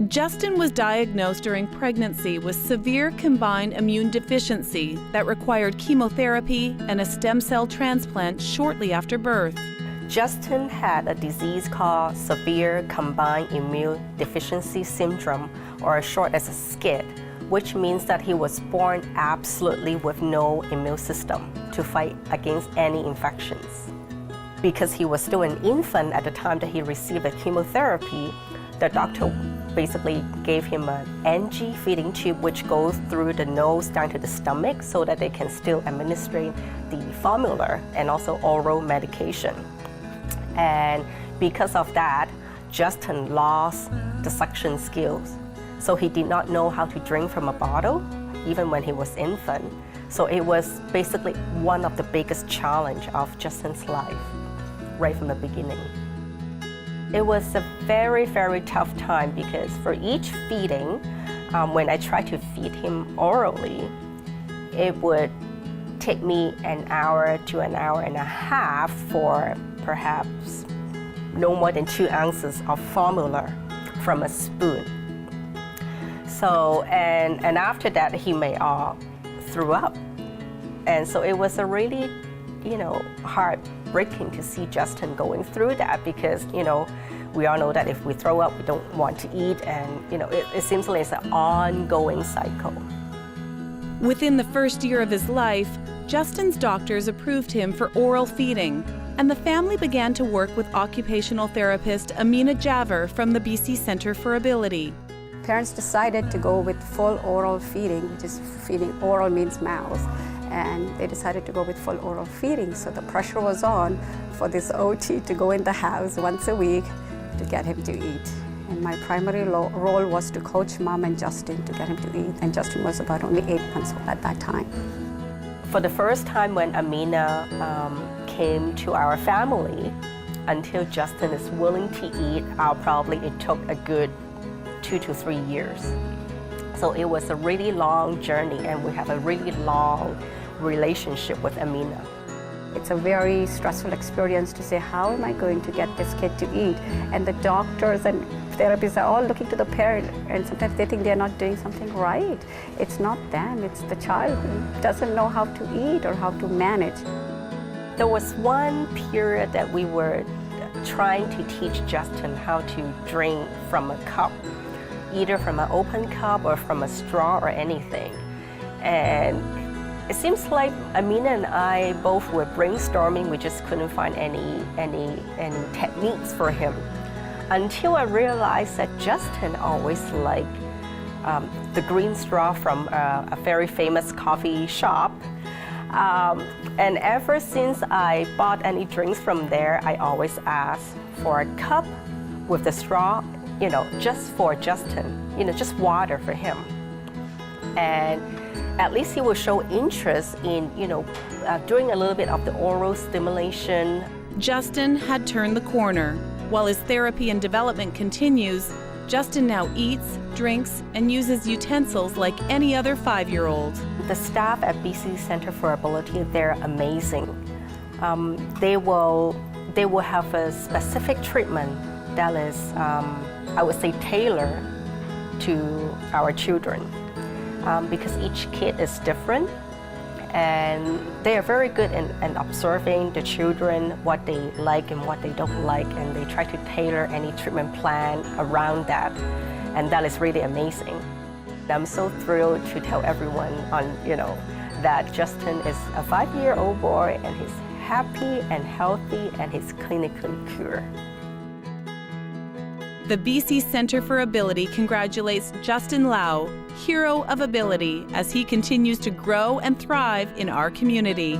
Justin was diagnosed during pregnancy with severe combined immune deficiency that required chemotherapy and a stem cell transplant shortly after birth. Justin had a disease called severe combined immune deficiency syndrome, or short as SCID, which means that he was born absolutely with no immune system to fight against any infections. Because he was still an infant at the time that he received the chemotherapy, the doctor basically gave him an NG feeding tube which goes through the nose down to the stomach so that they can still administer the formula and also oral medication. And because of that, Justin lost the suction skills. So he did not know how to drink from a bottle, even when he was infant. So it was basically one of the biggest challenge of Justin's life, right from the beginning. It was a very, very tough time because for each feeding, when I tried to feed him orally, it would take me an hour to an hour and a half for perhaps no more than 2 ounces of formula from a spoon. So, and after that, he may all threw up. And so it was a really, heartbreaking to see Justin going through that because, we all know that if we throw up, we don't want to eat, and, it seems like it's an ongoing cycle. Within the first year of his life, Justin's doctors approved him for oral feeding, and the family began to work with occupational therapist Amina Javer from the BC Centre for Ability. Parents decided to go with full oral feeding, which is feeding, oral means mouth, and they decided to go with full oral feeding. So the pressure was on for this OT to go in the house once a week to get him to eat. And my primary role was to coach Mom and Justin to get him to eat, and Justin was about only 8 months old at that time. For the first time when Amina came to our family, until Justin is willing to eat, it took a good 2 to 3 years. So it was a really long journey, and we have a really long relationship with Amina. It's a very stressful experience to say, how am I going to get this kid to eat? And the doctors and therapists are all looking to the parent, and sometimes they think they're not doing something right. It's not them, it's the child who doesn't know how to eat or how to manage. There was one period that we were trying to teach Justin how to drink from a cup, either from an open cup or from a straw or anything. And it seems like Amina and I both were brainstorming, we just couldn't find any techniques for him. Until I realized that Justin always liked the green straw from a very famous coffee shop. And ever since I bought any drinks from there, I always ask for a cup with the straw, just for Justin, just water for him. And at least he will show interest in, doing a little bit of the oral stimulation. Justin had turned the corner. While his therapy and development continues, Justin now eats, drinks, and uses utensils like any other 5-year-old. The staff at BC Centre for Ability, they're amazing. They will have a specific treatment that is, I would say, tailored to our children. Because each kid is different, and they are very good in observing the children, what they like and what they don't like, and they try to tailor any treatment plan around that, and that is really amazing. I'm so thrilled to tell everyone that Justin is a 5-year-old boy, and he's happy and healthy, and he's clinically cured. The BC Centre for Ability congratulates Justin Lau, hero of ability, as he continues to grow and thrive in our community.